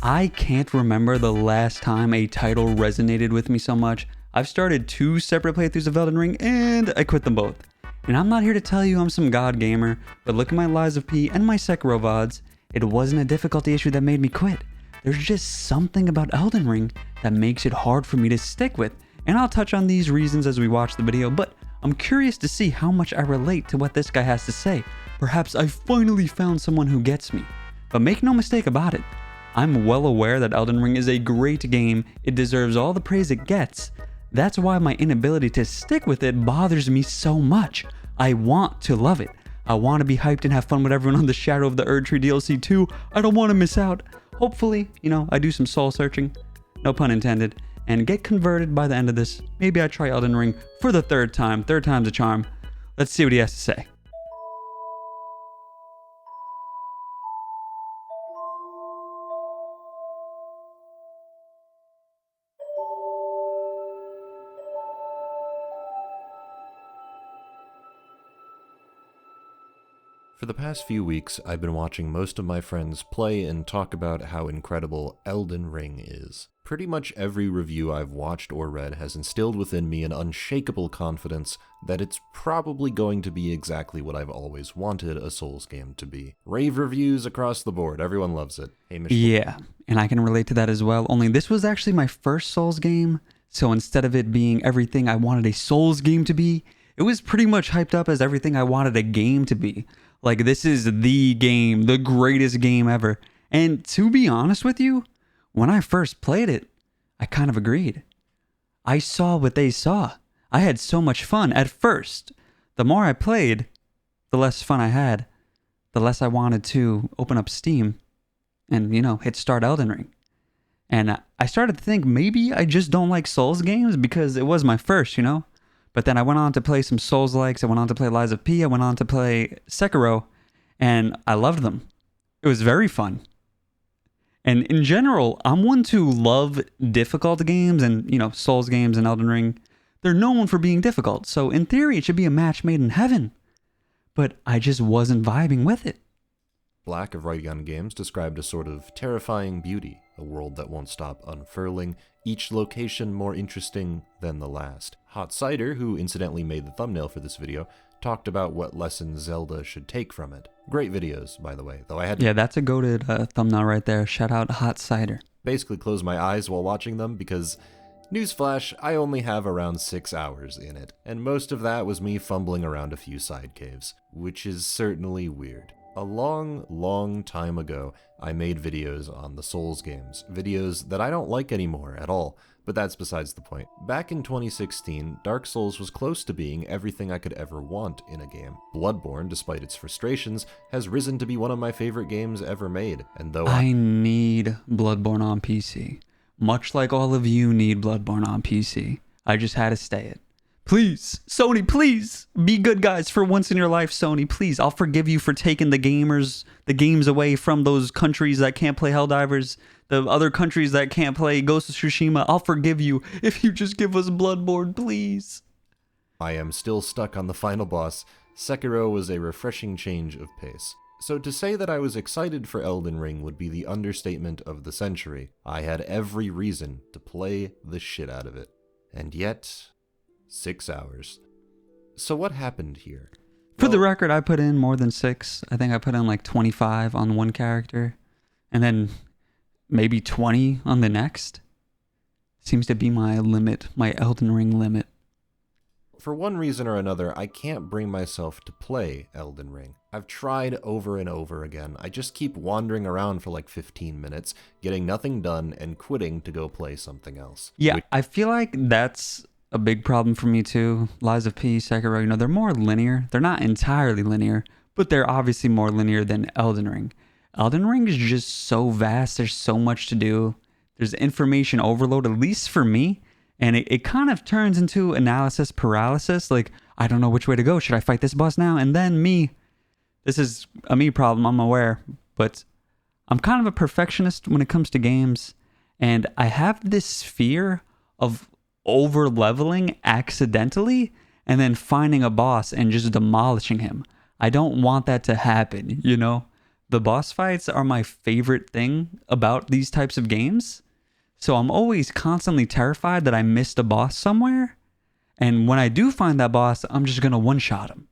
I can't remember the last time a title resonated with me so much. I've started 2 separate playthroughs of Elden Ring and I quit them both. And I'm not here to tell you I'm some god gamer, but look at my Lies of P and my Sekiro VODs. It wasn't a difficulty issue that made me quit. There's just something about Elden Ring that makes it hard for me to stick with. And I'll touch on these reasons as we watch the video, but I'm curious to see how much I relate to what this guy has to say. Perhaps I finally found someone who gets me. But make no mistake about it, I'm well aware that Elden Ring is a great game. It deserves all the praise it gets. That's why my inability to stick with it bothers me so much. I want to love it. I want to be hyped and have fun with everyone on the Shadow of the Erdtree DLC too. I don't want to miss out. Hopefully, I do some soul searching, no pun intended, and get converted by the end of this. Maybe I try Elden Ring for the 3rd time. 3rd time's a charm. Let's see what he has to say. For the past few weeks, I've been watching most of my friends play and talk about how incredible Elden Ring is. Pretty much every review I've watched or read has instilled within me an unshakable confidence that it's probably going to be exactly what I've always wanted a Souls game to be. Rave reviews across the board, everyone loves it. Hey, yeah, and I can relate to that as well, only this was actually my first Souls game, so instead of it being everything I wanted a Souls game to be, it was pretty much hyped up as everything I wanted a game to be. Like, this is the game, the greatest game ever. And to be honest with you, when I first played it, I kind of agreed. I saw what they saw. I had so much fun at first. The more I played, the less fun I had. The less I wanted to open up Steam and, hit start Elden Ring. And I started to think maybe I just don't like Souls games because it was my first, But then I went on to play some Souls-likes, I went on to play Lies of P, I went on to play Sekiro, and I loved them. It was very fun. And in general, I'm one to love difficult games, and, Souls games and Elden Ring, they're known for being difficult, so in theory it should be a match made in heaven. But I just wasn't vibing with it. Black of Right Gun Games described a sort of terrifying beauty, a world that won't stop unfurling, each location more interesting than the last. Hot Cider, who incidentally made the thumbnail for this video, talked about what lessons Zelda should take from it. Great videos, by the way, though I had to that's a goated thumbnail right there. Shout out Hot Cider. Basically close my eyes while watching them because, newsflash, I only have around 6 hours in it, and most of that was me fumbling around a few side caves, which is certainly weird. A long time ago, I made videos on the Souls games, videos that I don't like anymore at all, but that's besides the point. Back in 2016, Dark Souls was close to being everything I could ever want in a game. Bloodborne, despite its frustrations, has risen to be one of my favorite games ever made, and though I need Bloodborne on PC. Much like all of you need Bloodborne on PC. I just had to stay it. Please, Sony, please, be good guys for once in your life, Sony, please. I'll forgive you for taking the games away from those countries that can't play Helldivers, the other countries that can't play Ghost of Tsushima. I'll forgive you if you just give us Bloodborne, please. I am still stuck on the final boss. Sekiro was a refreshing change of pace. So to say that I was excited for Elden Ring would be the understatement of the century. I had every reason to play the shit out of it. And yet, 6 hours. So what happened here? For the record, I put in more than 6. I think I put in like 25 on one character, and then maybe 20 on the next. Seems to be my limit, my Elden Ring limit. For one reason or another, I can't bring myself to play Elden Ring. I've tried over and over again. I just keep wandering around for like 15 minutes, getting nothing done, and quitting to go play something else. Yeah, I feel like that's a big problem for me too. Lies of P, Sekiro, they're more linear. They're not entirely linear, but they're obviously more linear than Elden Ring. Elden Ring is just so vast. There's so much to do. There's information overload, at least for me. And it kind of turns into analysis paralysis. Like, I don't know which way to go. Should I fight this boss now? And then this is a me problem, I'm aware. But I'm kind of a perfectionist when it comes to games. And I have this fear of over leveling accidentally and then finding a boss and just demolishing him. I don't want that to happen, The boss fights are my favorite thing about these types of games. So I'm always constantly terrified that I missed a boss somewhere. And when I do find that boss, I'm just going to one-shot him.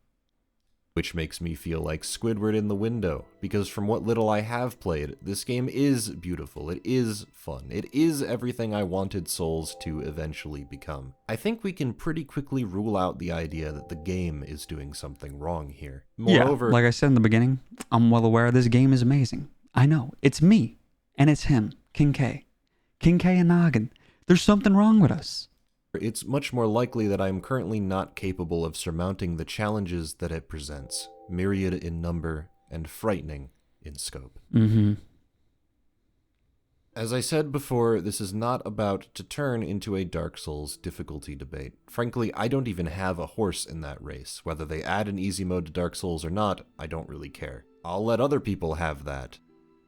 Which makes me feel like Squidward in the window, because from what little I have played, this game is beautiful, it is fun, it is everything I wanted Souls to eventually become. I think we can pretty quickly rule out the idea that the game is doing something wrong here. Moreover, yeah, like I said in the beginning, I'm well aware this game is amazing. I know, it's me, and it's him, King K. King K and Noggin. There's something wrong with us. it's much more likely that I am currently not capable of surmounting the challenges that it presents, myriad in number and frightening in scope. As I said before, this is not about to turn into a Dark Souls difficulty debate. Frankly, I don't even have a horse in that race. Whether they add an easy mode to Dark Souls or not, I don't really care. I'll let other people have that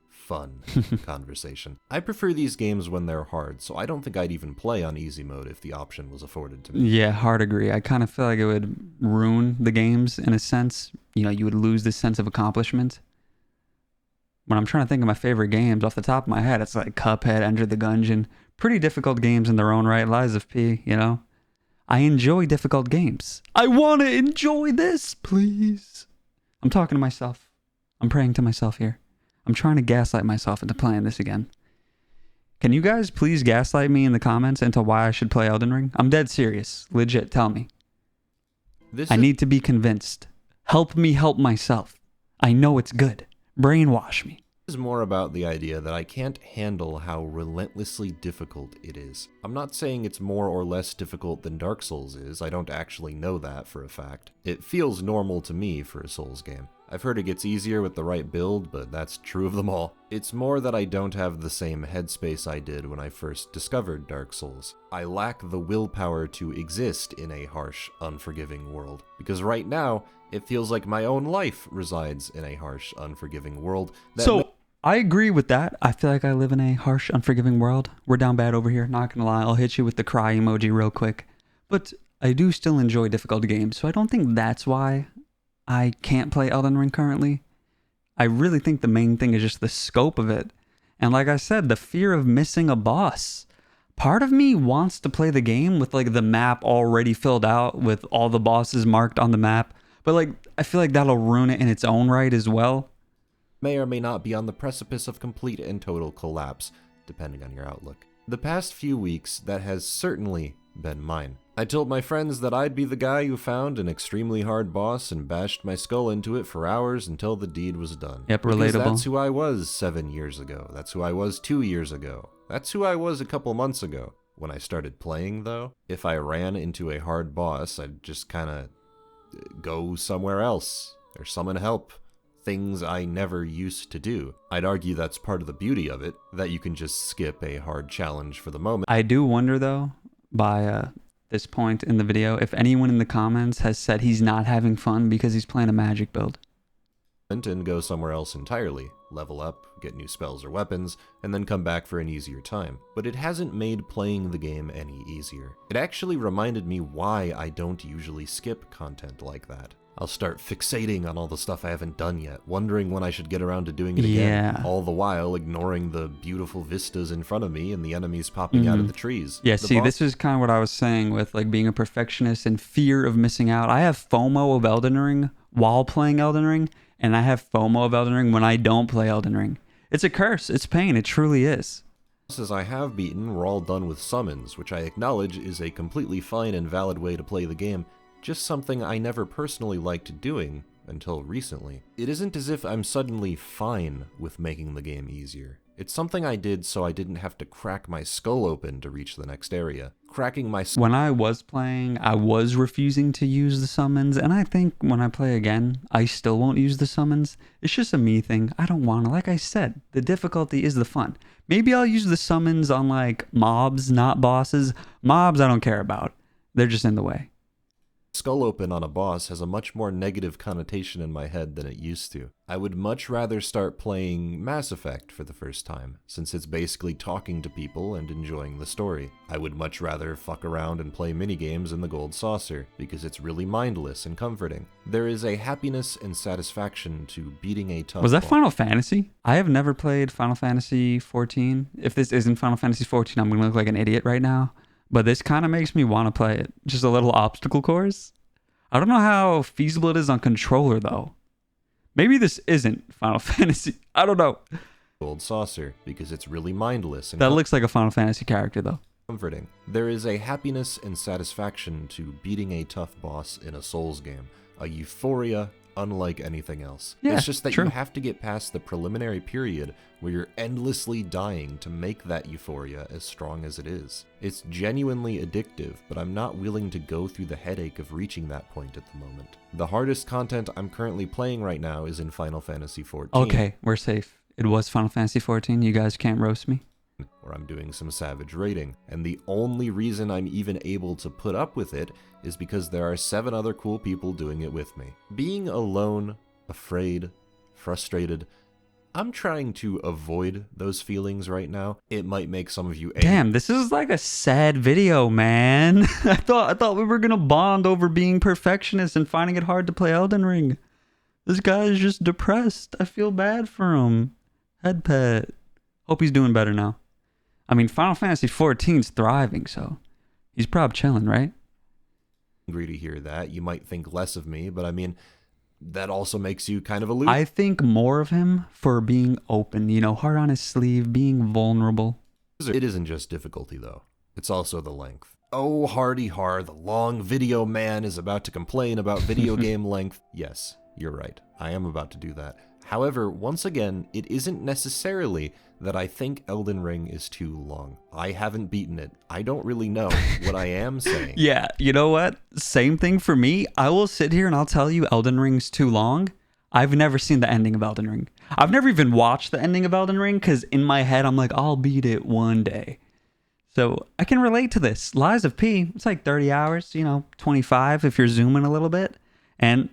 fun conversation. I prefer these games when they're hard, so I don't think I'd even play on easy mode if the option was afforded to me. Yeah, hard agree. I kind of feel like it would ruin the games in a sense. You know, you would lose this sense of accomplishment. When I'm trying to think of my favorite games off the top of my head, it's like Cuphead, Enter the Gungeon. Pretty difficult games in their own right. Lies of P, you know? I enjoy difficult games. I want to enjoy this, please. I'm talking to myself. I'm praying to myself here. I'm trying to gaslight myself into playing this again. Can you guys please gaslight me in the comments into why I should play Elden Ring? I'm dead serious. Legit, tell me. I need to be convinced. Help me help myself. I know it's good. Brainwash me. This is more about the idea that I can't handle how relentlessly difficult it is. I'm not saying it's more or less difficult than Dark Souls is. I don't actually know that for a fact. It feels normal to me for a Souls game. I've heard it gets easier with the right build, but that's true of them all. It's more that I don't have the same headspace I did when I first discovered Dark Souls. I lack the willpower to exist in a harsh, unforgiving world, because right now, it feels like my own life resides in a harsh, unforgiving world. I agree with that. I feel like I live in a harsh, unforgiving world. We're down bad over here, not gonna lie. I'll hit you with the cry emoji real quick. But I do still enjoy difficult games, so I don't think that's why I can't play Elden Ring currently. I really think the main thing is just the scope of it. And like I said, the fear of missing a boss. Part of me wants to play the game with like the map already filled out with all the bosses marked on the map. But like, I feel like that'll ruin it in its own right as well. May or may not be on the precipice of complete and total collapse, depending on your outlook. The past few weeks, that has certainly been mine. I told my friends that I'd be the guy who found an extremely hard boss and bashed my skull into it for hours until the deed was done. Yep, because relatable. that's who I was 7 years ago. That's who I was 2 years ago. That's who I was a couple months ago. When I started playing, though, if I ran into a hard boss, I'd just kind of go somewhere else or summon help. Things I never used to do. I'd argue that's part of the beauty of it, that you can just skip a hard challenge for the moment. I do wonder though, by this point in the video, if anyone in the comments has said he's not having fun because he's playing a magic build. And go somewhere else entirely, level up, get new spells or weapons, and then come back for an easier time. But it hasn't made playing the game any easier. It actually reminded me why I don't usually skip content like that. I'll start fixating on all the stuff I haven't done yet, wondering when I should get around to doing it again, all the while ignoring the beautiful vistas in front of me and the enemies popping out of the trees. Yeah, see, this is kind of what I was saying with like being a perfectionist and fear of missing out. I have FOMO of Elden Ring while playing Elden Ring, and I have FOMO of Elden Ring when I don't play Elden Ring. It's a curse. It's pain. It truly is. As I have beaten were all done with summons, which I acknowledge is a completely fine and valid way to play the game, just something I never personally liked doing until recently. It isn't as if I'm suddenly fine with making the game easier. It's something I did so I didn't have to crack my skull open to reach the next area. Cracking my skull... When I was playing, I was refusing to use the summons, and I think when I play again, I still won't use the summons. It's just a me thing. I don't want to. Like I said, the difficulty is the fun. Maybe I'll use the summons on like mobs, not bosses. Mobs I don't care about. They're just in the way. Skull open on a boss has a much more negative connotation in my head than it used to. I would much rather start playing Mass Effect for the first time, since it's basically talking to people and enjoying the story. I would much rather fuck around and play minigames in the Gold Saucer, because it's really mindless and comforting. There is a happiness and satisfaction to beating a tough Was that boss. Final Fantasy? I have never played Final Fantasy 14. If this isn't Final Fantasy 14, I'm going to look like an idiot right now. But this kind of makes me want to play it. Just a little obstacle course. I don't know how feasible it is on controller, though. Maybe this isn't Final Fantasy. I don't know. Gold Saucer, because it's really mindless and That looks like a Final Fantasy character, though. comforting. There is a happiness and satisfaction to beating a tough boss in a Souls game. A euphoria unlike anything else. Yeah, it's just that true. you have to get past the preliminary period where you're endlessly dying to make that euphoria as strong as it is. It's genuinely addictive, but I'm not willing to go through the headache of reaching that point at the moment. The hardest content I'm currently playing right now is in Final Fantasy XIV. Okay, we're safe. It was Final Fantasy 14. You guys can't roast me. Where I'm doing some savage raiding, and the only reason I'm even able to put up with it is because there are 7 other cool people doing it with me. Being alone, afraid, frustrated, I'm trying to avoid those feelings right now. It might make some of you angry. Damn, this is like a sad video, man. I thought we were gonna bond over being perfectionists and finding it hard to play Elden Ring. This guy is just depressed. I feel bad for him. Head pet. Hope he's doing better now. I mean, Final Fantasy 14's thriving, so he's probably chilling, right? Angry to hear that. You might think less of me, but I mean, that also makes you kind of a loser. I think more of him for being open, heart on his sleeve, being vulnerable. It isn't just difficulty, though. It's also the length. Oh, hardy har, the long video man is about to complain about video game length. Yes, you're right. I am about to do that. However, once again, it isn't necessarily that I think Elden Ring is too long. I haven't beaten it. I don't really know. What I am saying... Yeah, you know what? Same thing for me. I will sit here and I'll tell you Elden Ring's too long. I've never seen the ending of Elden Ring. I've never even watched the ending of Elden Ring because in my head I'm like, I'll beat it one day. So I can relate to this. Lies of P, it's like 30 hours, 25 if you're zooming a little bit. And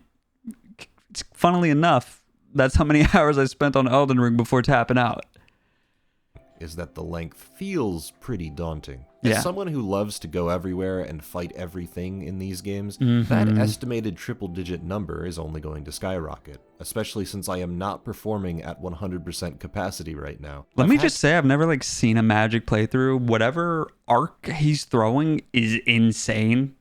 funnily enough, that's how many hours I spent on Elden Ring before tapping out. Is that the length feels pretty daunting. Yeah. As someone who loves to go everywhere and fight everything in these games, that estimated triple-digit number is only going to skyrocket, especially since I am not performing at 100% capacity right now. Let me just say, I've never seen a Magic playthrough. Whatever arc he's throwing is insane.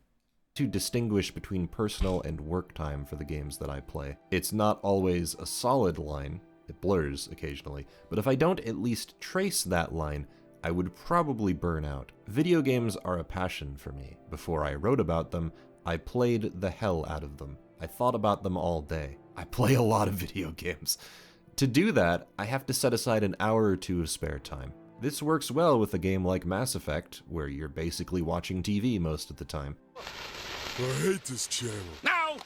To distinguish between personal and work time for the games that I play. It's not always a solid line. It blurs occasionally, but if I don't at least trace that line, I would probably burn out. Video games are a passion for me. Before I wrote about them, I played the hell out of them. I thought about them all day. I play a lot of video games. To do that, I have to set aside an hour or 2 of spare time. This works well with a game like Mass Effect, where you're basically watching TV most of the time. I hate this channel. No!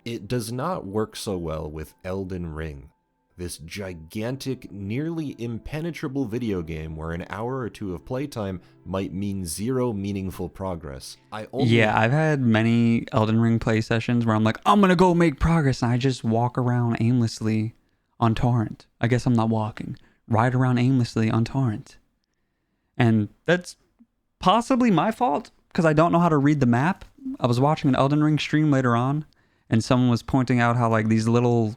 It does not work so well with Elden Ring, this gigantic, nearly impenetrable video game where an hour or 2 of playtime might mean 0 meaningful progress. Yeah, I've had many Elden Ring play sessions where I'm like, I'm gonna go make progress, and I just walk around aimlessly on torrent. I guess I'm not walking. Ride around aimlessly on torrent. And that's possibly my fault, because I don't know how to read the map. I was watching an Elden Ring stream later on, and someone was pointing out how these little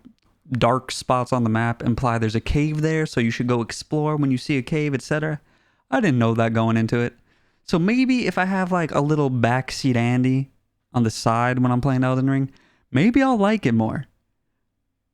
dark spots on the map imply there's a cave there, so you should go explore when you see a cave, etc. I didn't know that going into it. So maybe if I have a little backseat Andy on the side when I'm playing Elden Ring, maybe I'll like it more.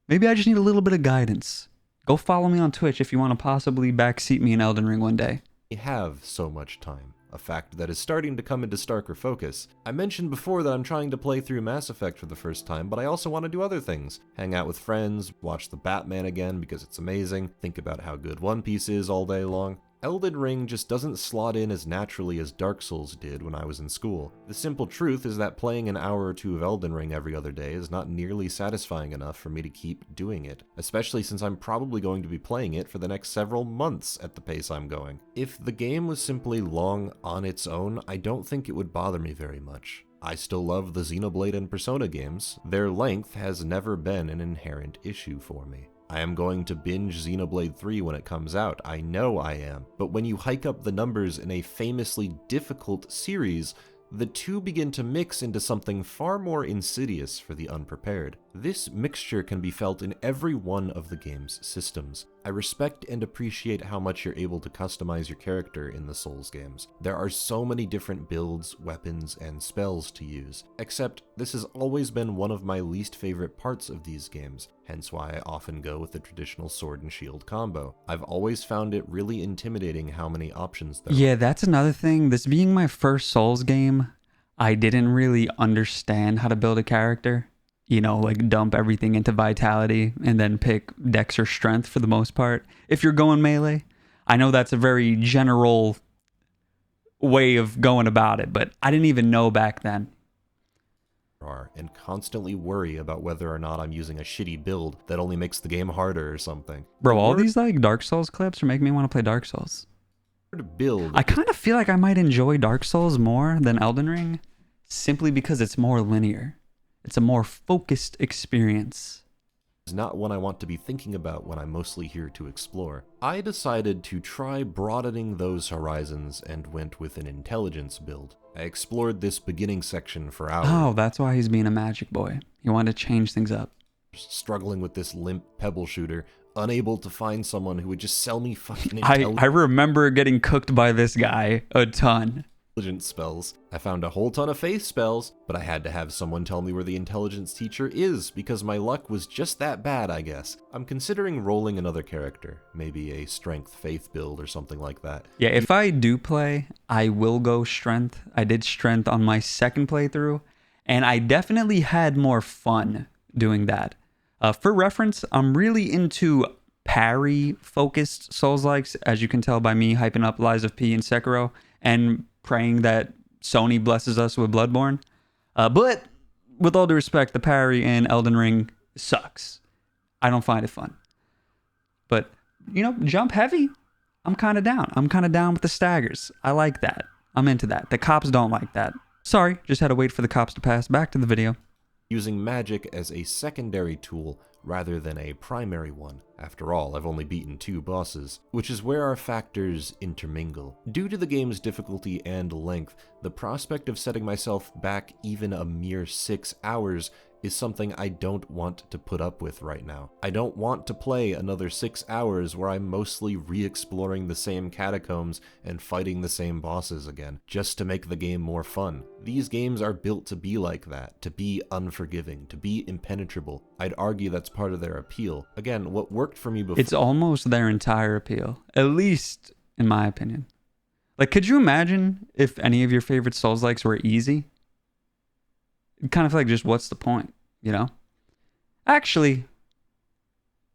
Maybe I just need a little bit of guidance. Go follow me on Twitch if you want to possibly backseat me in Elden Ring one day. We have so much time. A fact that is starting to come into starker focus. I mentioned before that I'm trying to play through Mass Effect for the first time, but I also want to do other things. Hang out with friends, watch the Batman again because it's amazing, think about how good One Piece is all day long. Elden Ring just doesn't slot in as naturally as Dark Souls did when I was in school. The simple truth is that playing an hour or 2 of Elden Ring every other day is not nearly satisfying enough for me to keep doing it, especially since I'm probably going to be playing it for the next several months at the pace I'm going. If the game was simply long on its own, I don't think it would bother me very much. I still love the Xenoblade and Persona games. Their length has never been an inherent issue for me. I am going to binge Xenoblade 3 when it comes out, I know I am, but when you hike up the numbers in a famously difficult series, the two begin to mix into something far more insidious for the unprepared. This mixture can be felt in every one of the game's systems. I respect and appreciate how much you're able to customize your character in the Souls games. There are so many different builds, weapons, and spells to use, except this has always been one of my least favorite parts of these games, hence why I often go with the traditional sword and shield combo. I've always found it really intimidating how many options there are. Yeah, that's another thing. This being my first Souls game, I didn't really understand how to build a character. You know, like dump everything into vitality and then pick dex or strength for the most part. If you're going melee, I know that's a very general way of going about it, but I didn't even know back then. And constantly worry about whether or not I'm using a shitty build that only makes the game harder or something. Bro, all these like Dark Souls clips are making me want to play Dark Souls. Build. I kind of feel like I might enjoy Dark Souls more than Elden Ring simply because it's more linear. It's a more focused experience. Is not one I want to be thinking about when I'm mostly here to explore. I decided to try broadening those horizons and went with an intelligence build. I explored this beginning section for hours. Oh, that's why he's being a magic boy. He wanted to change things up. Struggling with this limp pebble shooter, unable to find someone who would just sell me fucking I remember getting cooked by this guy a ton. intelligence spells. I found a whole ton of faith spells, but I had to have someone tell me where the intelligence teacher is because my luck was just that bad, I guess. I'm considering rolling another character, maybe a strength faith build or something like that. Yeah, if I do play, I will go strength. I did strength on my second playthrough, and I definitely had more fun doing that. For reference, I'm really into parry-focused Souls-likes, as you can tell by me hyping up Lies of P and Sekiro, and praying that Sony blesses us with Bloodborne. But with all due respect, the parry in Elden Ring sucks. I don't find it fun. But, you know, jump heavy, I'm kind of down. I'm kind of down with the staggers. I like that. I'm into that. The cops don't like that. Sorry, just had to wait for the cops to pass. Back to the video. Using magic as a secondary tool rather than a primary one. After all, I've only beaten 2 bosses, which is where our factors intermingle. Due to the game's difficulty and length, the prospect of setting myself back even a mere 6 hours is something I don't want to put up with right now. I don't want to play another 6 hours where I'm mostly re-exploring the same catacombs and fighting the same bosses again, just to make the game more fun. These games are built to be like that, to be unforgiving, to be impenetrable. I'd argue that's part of their appeal. Again, what worked for me before— It's almost their entire appeal, at least in my opinion. Like, could you imagine if any of your favorite Souls-likes were easy? Kind of like, just what's the point, you know? Actually,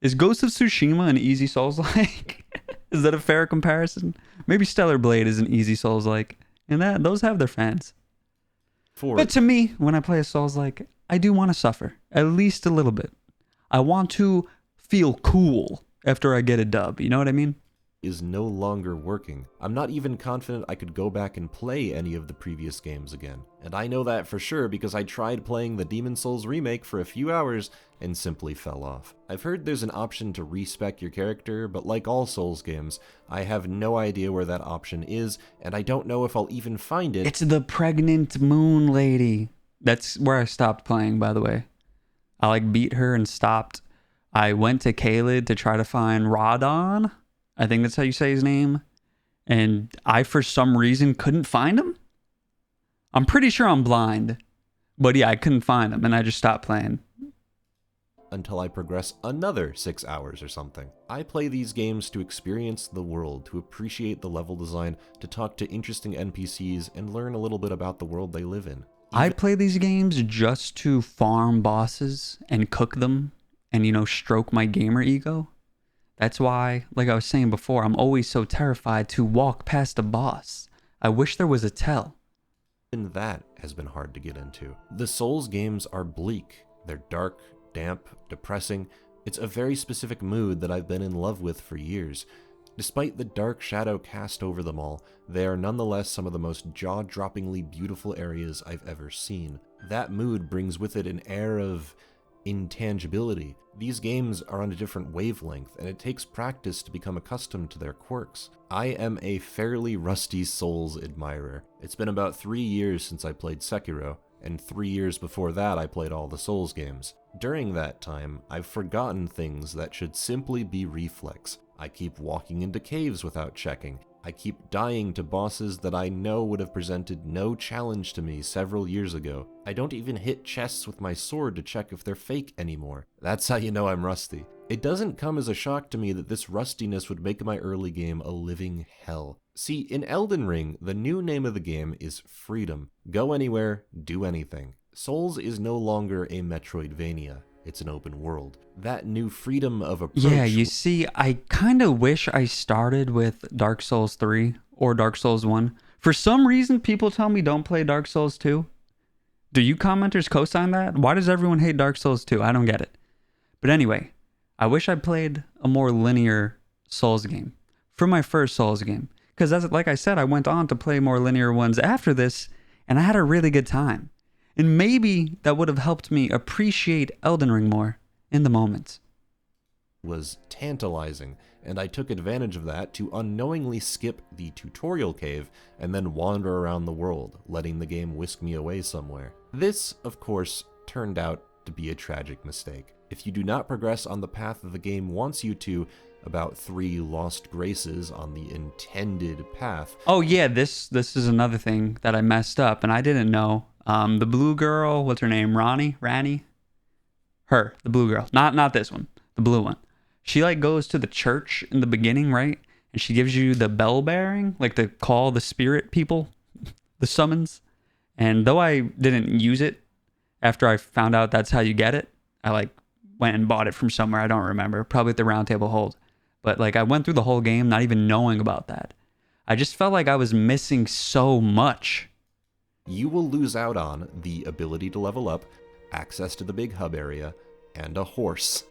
is Ghost of Tsushima an easy Souls-like? Is that a fair comparison? Maybe Stellar Blade is an easy Souls-like, and those have their fans. But to me, when I play a Souls-like, I do want to suffer, at least a little bit. I want to feel cool after I get a dub, you know what I mean? Is no longer working. I'm not even confident I could go back and play any of the previous games again. And I know that for sure because I tried playing the Demon's Souls remake for a few hours and simply fell off. I've heard there's an option to respec your character, but like all Souls games, I have no idea where that option is, and I don't know if I'll even find it. It's the pregnant moon lady. That's where I stopped playing, by the way. I like beat her and stopped. I went to Caelid to try to find Radon. I think that's how you say his name. And I, for some reason, couldn't find him. I'm pretty sure I'm blind. But yeah, I couldn't find him, and I just stopped playing. Until I progress another 6 hours or something. I play these games to experience the world, to appreciate the level design, to talk to interesting NPCs, and learn a little bit about the world they live in. I play these games just to farm bosses and cook them and, you know, stroke my gamer ego. That's why, like I was saying before, I'm always so terrified to walk past a boss. I wish there was a tell. And that has been hard to get into. The Souls games are bleak. They're dark, damp, depressing. It's a very specific mood that I've been in love with for years. Despite the dark shadow cast over them all, they are nonetheless some of the most jaw-droppingly beautiful areas I've ever seen. That mood brings with it an air of intangibility. These games are on a different wavelength, and it takes practice to become accustomed to their quirks. I am a fairly rusty Souls admirer. It's been about 3 years since I played Sekiro, and 3 years before that I played all the Souls games. During that time, I've forgotten things that should simply be reflex. I keep walking into caves without checking. I keep dying to bosses that I know would have presented no challenge to me several years ago. I don't even hit chests with my sword to check if they're fake anymore. That's how you know I'm rusty. It doesn't come as a shock to me that this rustiness would make my early game a living hell. See, in Elden Ring, the new name of the game is freedom. Go anywhere, do anything. Souls is no longer a Metroidvania. It's an open world. That new freedom of approach... Yeah, you see, I kind of wish I started with Dark Souls 3 or Dark Souls 1. For some reason, people tell me don't play Dark Souls 2. Do you commenters co-sign that? Why does everyone hate Dark Souls 2? I don't get it. But anyway, I wish I played a more linear Souls game for my first Souls game. Because like I said, I went on to play more linear ones after this, and I had a really good time. And maybe that would have helped me appreciate Elden Ring more in the moment. Was tantalizing, and I took advantage of that to unknowingly skip the tutorial cave and then wander around the world, letting the game whisk me away somewhere. This, of course, turned out to be a tragic mistake. If you do not progress on the path that the game wants you to, about 3 lost graces on the intended path. Oh yeah, this is another thing that I messed up, and I didn't know. The blue girl, what's her name? Rani? Her, the blue girl. Not this one, the blue one. She like goes to the church in the beginning, right? And she gives you the bell bearing, like to call the spirit people, the summons. And though I didn't use it after I found out that's how you get it, I like went and bought it from somewhere, I don't remember, probably at the Round Table Hold. But like I went through the whole game not even knowing about that. I just felt like I was missing so much. You will lose out on the ability to level up, access to the big hub area, and a horse.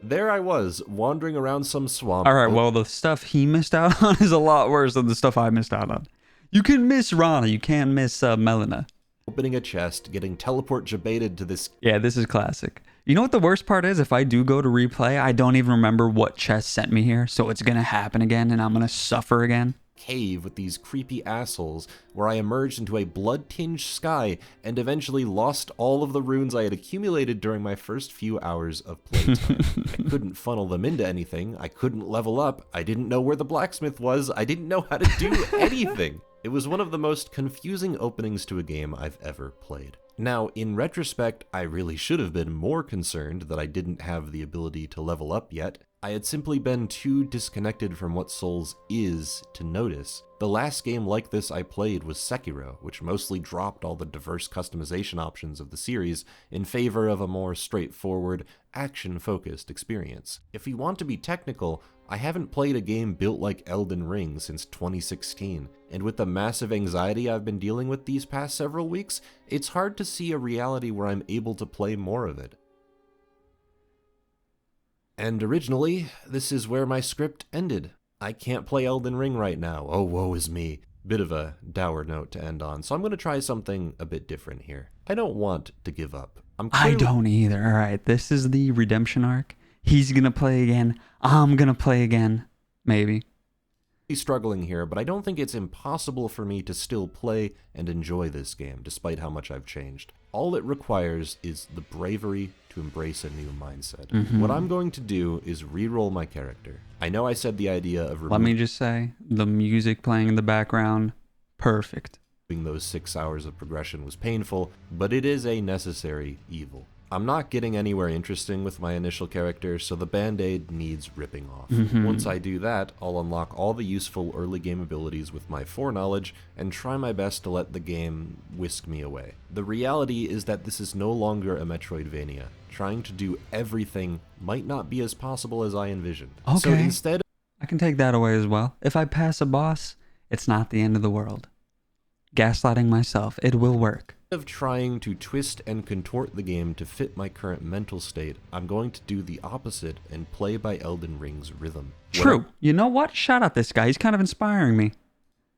There I was, wandering around some swamp. Alright, well, the stuff he missed out on is a lot worse than the stuff I missed out on. You can miss Rana, you can't miss Melina. Opening a chest, getting teleport jabated to this... Yeah, this is classic. You know what the worst part is? If I do go to replay, I don't even remember what chest sent me here, so it's gonna happen again, and I'm gonna suffer again. Cave with these creepy assholes where I emerged into a blood-tinged sky and eventually lost all of the runes I had accumulated during my first few hours of playtime. I couldn't funnel them into anything, I couldn't level up, I didn't know where the blacksmith was, I didn't know how to do anything. It was one of the most confusing openings to a game I've ever played. Now, in retrospect, I really should have been more concerned that I didn't have the ability to level up yet. I had simply been too disconnected from what Souls is to notice. The last game like this I played was Sekiro, which mostly dropped all the diverse customization options of the series in favor of a more straightforward, action-focused experience. If we want to be technical, I haven't played a game built like Elden Ring since 2016, and with the massive anxiety I've been dealing with these past several weeks, it's hard to see a reality where I'm able to play more of it. And originally, this is where my script ended. I can't play Elden Ring right now. Oh, woe is me. Bit of a dour note to end on, so I'm going to try something a bit different here. I don't want to give up. I don't either. All right, this is the redemption arc. He's going to play again. I'm going to play again. Maybe. Struggling here, but I don't think it's impossible for me to still play and enjoy this game, despite how much I've changed. All it requires is the bravery to embrace a new mindset. What I'm going to do is re-roll my character. I know I said the idea of Let me just say, the music playing in the background, perfect. Those 6 hours of progression was painful, but it is a necessary evil. I'm not getting anywhere interesting with my initial character, so the band-aid needs ripping off. Once I do that, I'll unlock all the useful early game abilities with my foreknowledge and try my best to let the game whisk me away. The reality is that this is no longer a Metroidvania. Trying to do everything might not be as possible as I envisioned. Okay. So instead, I can take that away as well. If I pass a boss, it's not the end of the world. Gaslighting myself, it will work. Instead of trying to twist and contort the game to fit my current mental state, I'm going to do the opposite and play by Elden Ring's rhythm. True. You know what? Shout out this guy. He's kind of inspiring me.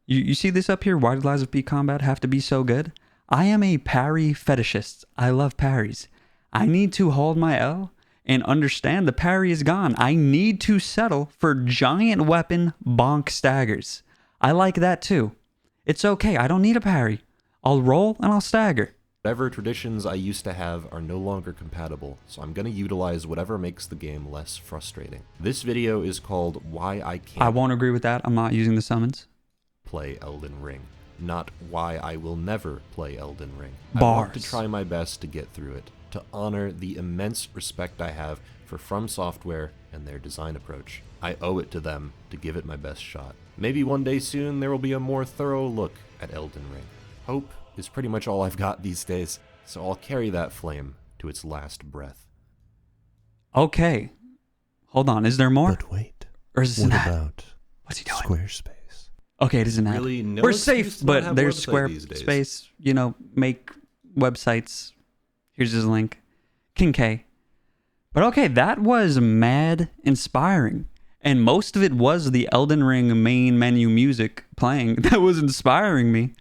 You see this up here? Why do lives of P combat have to be so good? I am a parry fetishist. I love parries. I need to hold my L and understand the parry is gone. I need to settle for giant weapon bonk staggers. I like that too. It's okay. I don't need a parry. I'll roll and I'll stagger. Whatever traditions I used to have are no longer compatible, so I'm going to utilize whatever makes the game less frustrating. This video is called Why I Can't I won't agree with that. I'm not using the summons. Play Elden Ring, not Why I Will Never Play Elden Ring. I Bars. want to try my best to get through it, to honor the immense respect I have for From Software and their design approach. I owe it to them to give it my best shot. Maybe one day soon there will be a more thorough look at Elden Ring. Hope is pretty much all I've got these days, so I'll carry that flame to its last breath. Okay. Hold on. Is there more? But wait, Or is this what an ad? about What's he doing? Squarespace? Okay, it is an ad. Really, no We're excuse safe, to not but have there's website these days. Squarespace, you know, make websites. Here's his link. King K. But okay, that was mad inspiring. And most of it was the Elden Ring main menu music playing that was inspiring me.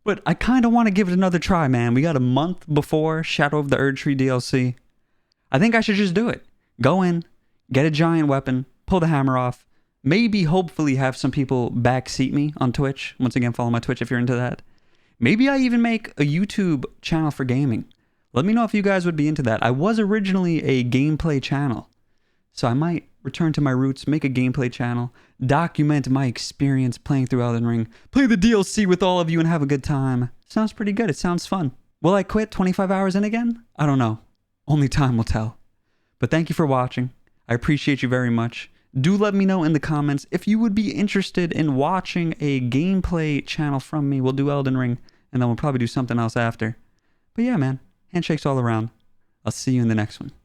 But I kind of want to give it another try, man. We got a month before Shadow of the Erdtree DLC. I think I should just do it. Go in, get a giant weapon, pull the hammer off, maybe hopefully have some people backseat me on Twitch. Once again, follow my Twitch if you're into that. Maybe I even make a YouTube channel for gaming. Let me know if you guys would be into that. I was originally a gameplay channel, so I might return to my roots, make a gameplay channel, document my experience playing through Elden Ring, play the DLC with all of you and have a good time. Sounds pretty good. It sounds fun. Will I quit 25 hours in again? I don't know. Only time will tell. But thank you for watching. I appreciate you very much. Do let me know in the comments if you would be interested in watching a gameplay channel from me. We'll do Elden Ring, and then we'll probably do something else after. But yeah, man, handshakes all around. I'll see you in the next one.